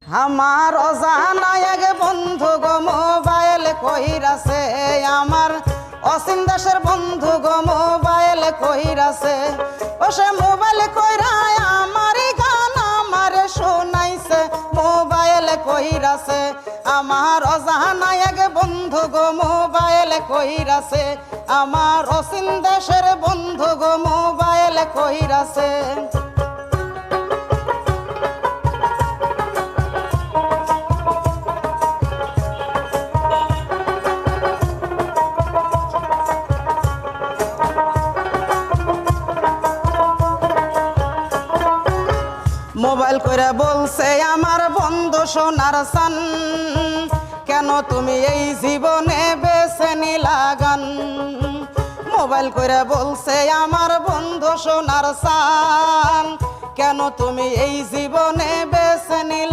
আমার অজানা এক বন্ধু গো মোবাইল কইরাছে, আমার অসীম দেশের বন্ধু গো মোবাইল কইরাছে। ও সে মোবাইল কইরা আমার গান আমারে শোনাইছে, মোবাইল কইরাছে। আমার অজানা এক বন্ধু গো মোবাইল কইরাছে, আমার অসীম দেশের বন্ধু গো মোবাইল কইরাছে। মোবাইল কইরা বলছে আমার বন্ধু সোনার সান, কেন তুমি এই জীবনে বেছে নিলা গান। মোবাইল কইরা বলছে আমার বন্ধু সোনার সান, কেন তুমি এই জীবনে বেছে নিলা